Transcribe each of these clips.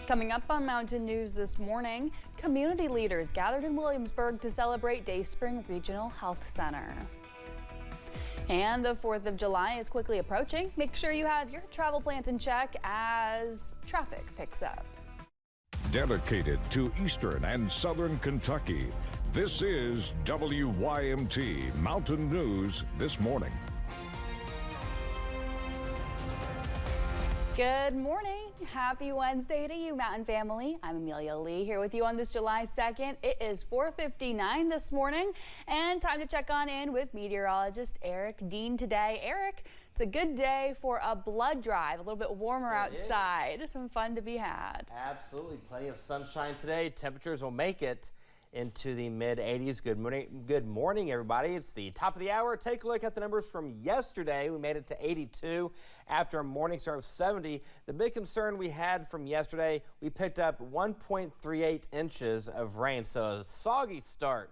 Coming up on Mountain News this morning, community leaders gathered in Williamsburg to celebrate Dayspring Regional Health Center. And the 4th of July is quickly approaching. Make sure you have your travel plans in check as traffic picks up. Dedicated to Eastern and Southern Kentucky, this is WYMT Mountain News this morning. Good morning. Happy Wednesday to you, Mountain family. I'm Amelia Lee here with you on this July 2nd. It is 4:59 this morning and time to check on in with meteorologist Eric Dean today. Eric, it's a good day for a blood drive, a little bit warmer outside. Some fun to be had. Absolutely. Plenty of sunshine today. Temperatures will make it into the mid-80s. Good morning, everybody. It's the top of the hour. Take a look at the numbers from yesterday. We made it to 82 after a morning start of 70. The big concern we had from yesterday, we picked up 1.38 inches of rain, so a soggy start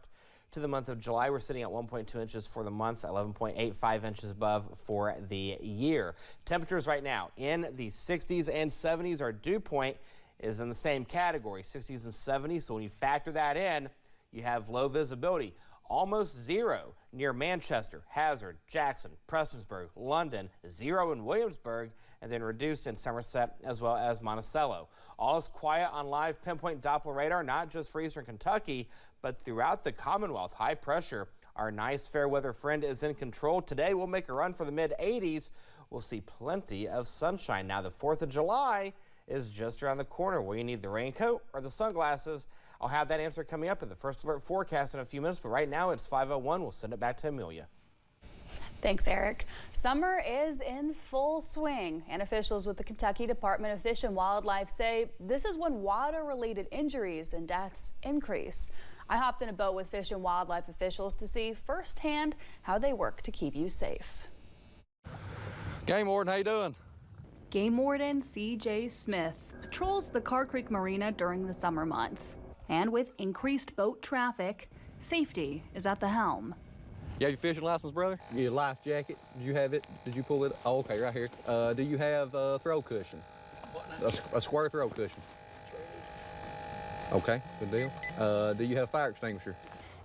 to the month of July. We're sitting at 1.2 inches for the month, 11.85 inches above for the year. Temperatures right now in the 60s and 70s. Our dew point is in the same category, 60s and 70s. So when you factor that in, you have low visibility, almost zero near Manchester, Hazard, Jackson, Prestonsburg, London, zero in Williamsburg, and then reduced in Somerset as well as Monticello. All is quiet on live pinpoint Doppler radar, not just for Eastern Kentucky, but throughout the Commonwealth. High pressure, our nice fair weather friend, is in control. Today we'll make a run for the mid-80s. We'll see plenty of sunshine. Now the 4th of July is just around the corner. Will you need the raincoat or the sunglasses? I'll have that answer coming up in the First Alert forecast in a few minutes, but right now it's 5:01. We'll send it back to Amelia. Thanks, Eric. Summer is in full swing, and officials with the Kentucky Department of Fish and Wildlife say this is when water-related injuries and deaths increase. I hopped in a boat with Fish and Wildlife officials to see firsthand how they work to keep you safe. Game warden, how you doing? Game Warden C.J. Smith patrols the Carr Creek Marina during the summer months. And with increased boat traffic, safety is at the helm. You have your fishing license, brother? Your life jacket, did you have it? Did you pull it? Oh, okay, right here. Do you have a throw cushion? A square throw cushion. Okay, good deal. Do you have a fire extinguisher?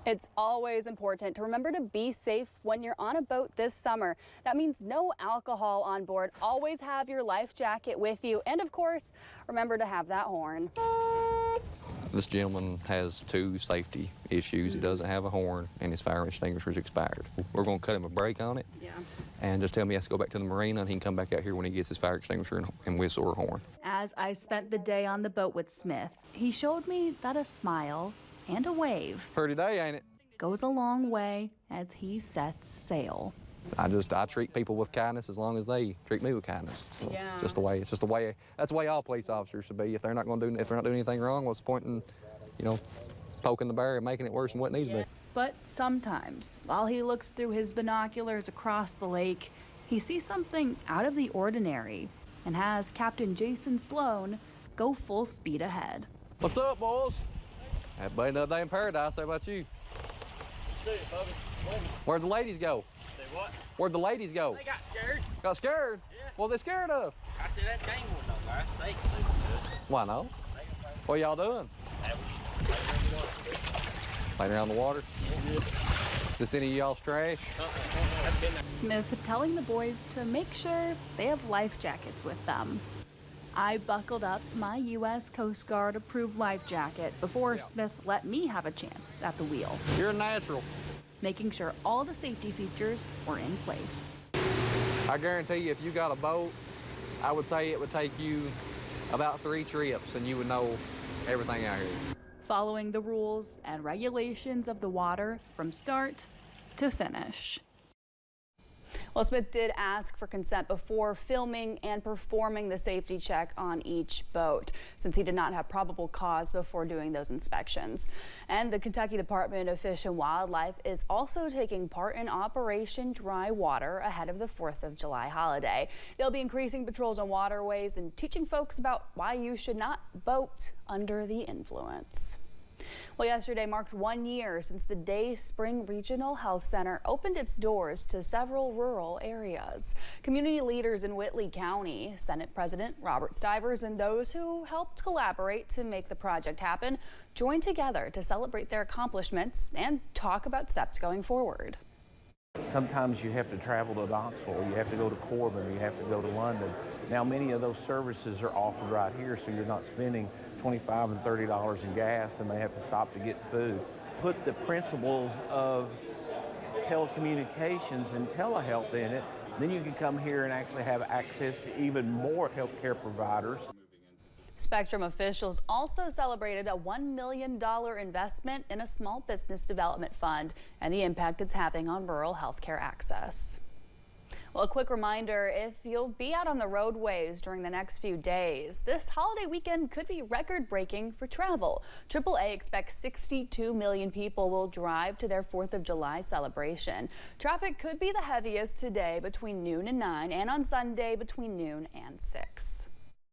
It's always important to remember to be safe when you're on a boat this summer. That means no alcohol on board. Always have your life jacket with you. And of course, remember to have that horn. This gentleman has 2 safety issues. He doesn't have a horn and his fire extinguisher's expired. We're gonna cut him a break on it. Yeah. And just tell him he has to go back to the marina and he can come back out here when he gets his fire extinguisher and whistle or horn. As I spent the day on the boat with Smith, he showed me that a smile and a wave pretty day, ain't it? Goes a long way as he sets sail. I treat people with kindness as long as they treat me with kindness. So yeah. It's just the way that's the way all police officers should be. If they're not doing anything wrong, what's the point in, poking the bear and making it worse than what it needs to be? But sometimes, while he looks through his binoculars across the lake, he sees something out of the ordinary and has Captain Jason Sloan go full speed ahead. What's up, boys? Everybody another day in paradise. How about you? See it, Bubby. Where'd the ladies go? Say what? Where'd the ladies go? They got scared. Got scared? Yeah. What are they scared of? I said that game one though, guys. They can do it. Why not? What y'all doing? Playing around the water? Yeah. Is this any of y'all's trash? Smith telling the boys to make sure they have life jackets with them. I buckled up my U.S. Coast Guard approved life jacket before Smith let me have a chance at the wheel. You're a natural. Making sure all the safety features were in place. I guarantee you, if you got a boat, I would say it would take you about 3 trips and you would know everything out here. Following the rules and regulations of the water from start to finish. Well, Smith did ask for consent before filming and performing the safety check on each boat, since he did not have probable cause before doing those inspections. And the Kentucky Department of Fish and Wildlife is also taking part in Operation Dry Water ahead of the 4th of July holiday. They'll be increasing patrols on waterways and teaching folks about why you should not boat under the influence. Well, yesterday marked 1 year since the Day Spring Regional Health Center opened its doors to several rural areas. Community leaders in Whitley County, Senate President Robert Stivers, and those who helped collaborate to make the project happen joined together to celebrate their accomplishments and talk about steps going forward. Sometimes you have to travel to Knoxville, you have to go to Corbin, you have to go to London. Now many of those services are offered right here, so you're not spending $25 and $30 in gas and they have to stop to get food. Put the principles of telecommunications and telehealth in it, then you can come here and actually have access to even more healthcare providers. Spectrum officials also celebrated a $1 million investment in a small business development fund and the impact it's having on rural healthcare access. Well, a quick reminder, if you'll be out on the roadways during the next few days, this holiday weekend could be record-breaking for travel. AAA expects 62 million people will drive to their 4th of July celebration. Traffic could be the heaviest today between noon and 9 and on Sunday between noon and 6.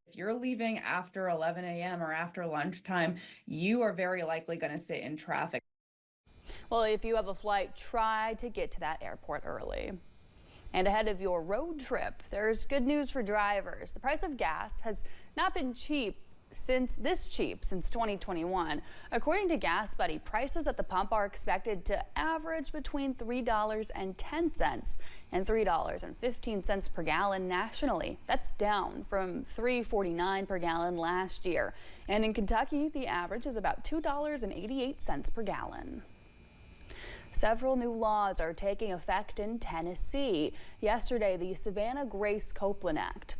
If you're leaving after 11 a.m. or after lunchtime, you are very likely going to sit in traffic. Well, if you have a flight, try to get to that airport early. And ahead of your road trip, there's good news for drivers. The price of gas has not been since 2021. According to Gas Buddy, prices at the pump are expected to average between $3.10 and $3.15 per gallon nationally. That's down from $3.49 per gallon last year. And in Kentucky, the average is about $2.88 per gallon. Several new laws are taking effect in Tennessee. Yesterday, the Savannah Grace Copeland Act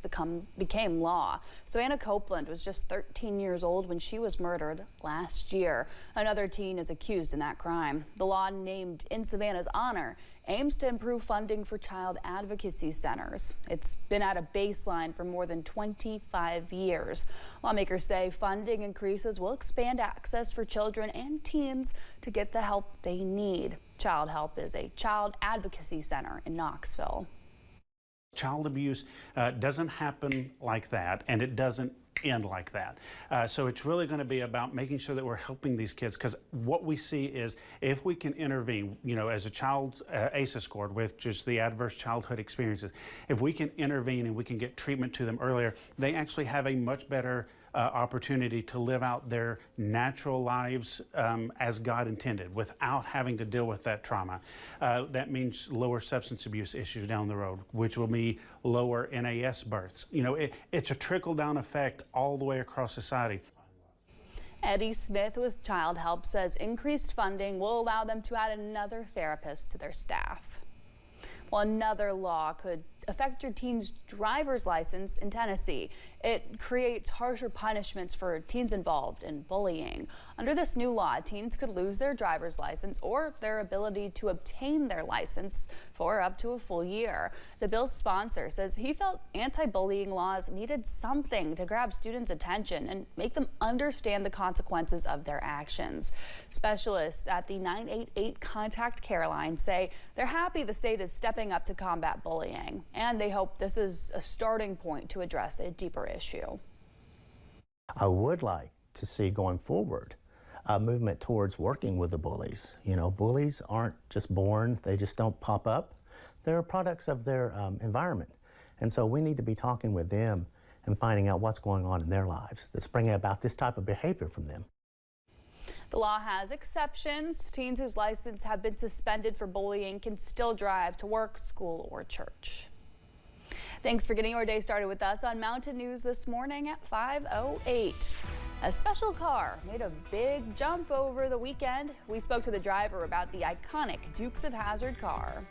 became law. Savannah Copeland was just 13 years old when she was murdered last year. Another teen is accused in that crime. The law, named in Savannah's honor, aims to improve funding for child advocacy centers. It's been at a baseline for more than 25 years. Lawmakers say funding increases will expand access for children and teens to get the help they need. Child Help is a child advocacy center in Knoxville. Child abuse doesn't happen like that, and it doesn't end like that. So it's really going to be about making sure that we're helping these kids, because what we see is if we can intervene, as a child's ACEs score, which is the adverse childhood experiences, if we can intervene and we can get treatment to them earlier, they actually have a much better opportunity to live out their natural lives as God intended without having to deal with that trauma. That means lower substance abuse issues down the road, which will be lower NAS births. It's a trickle-down effect all the way across society. Eddie Smith with Child Help says increased funding will allow them to add another therapist to their staff. Well, another law could affect your teen's driver's license in Tennessee. It creates harsher punishments for teens involved in bullying. Under this new law, teens could lose their driver's license or their ability to obtain their license for up to a full year. The bill's sponsor says he felt anti-bullying laws needed something to grab students' attention and make them understand the consequences of their actions. Specialists at the 988 Contact Care Line say they're happy the state is stepping up to combat bullying, and they hope this is a starting point to address a deeper issue. I would like to see going forward a movement towards working with the bullies. Bullies aren't just born, they just don't pop up. They're products of their environment. And so we need to be talking with them and finding out what's going on in their lives that's bringing about this type of behavior from them. The law has exceptions. Teens whose license have been suspended for bullying can still drive to work, school, or church. Thanks for getting your day started with us on Mountain News this morning at 5:08. A special car made a big jump over the weekend. We spoke to the driver about the iconic Dukes of Hazzard car.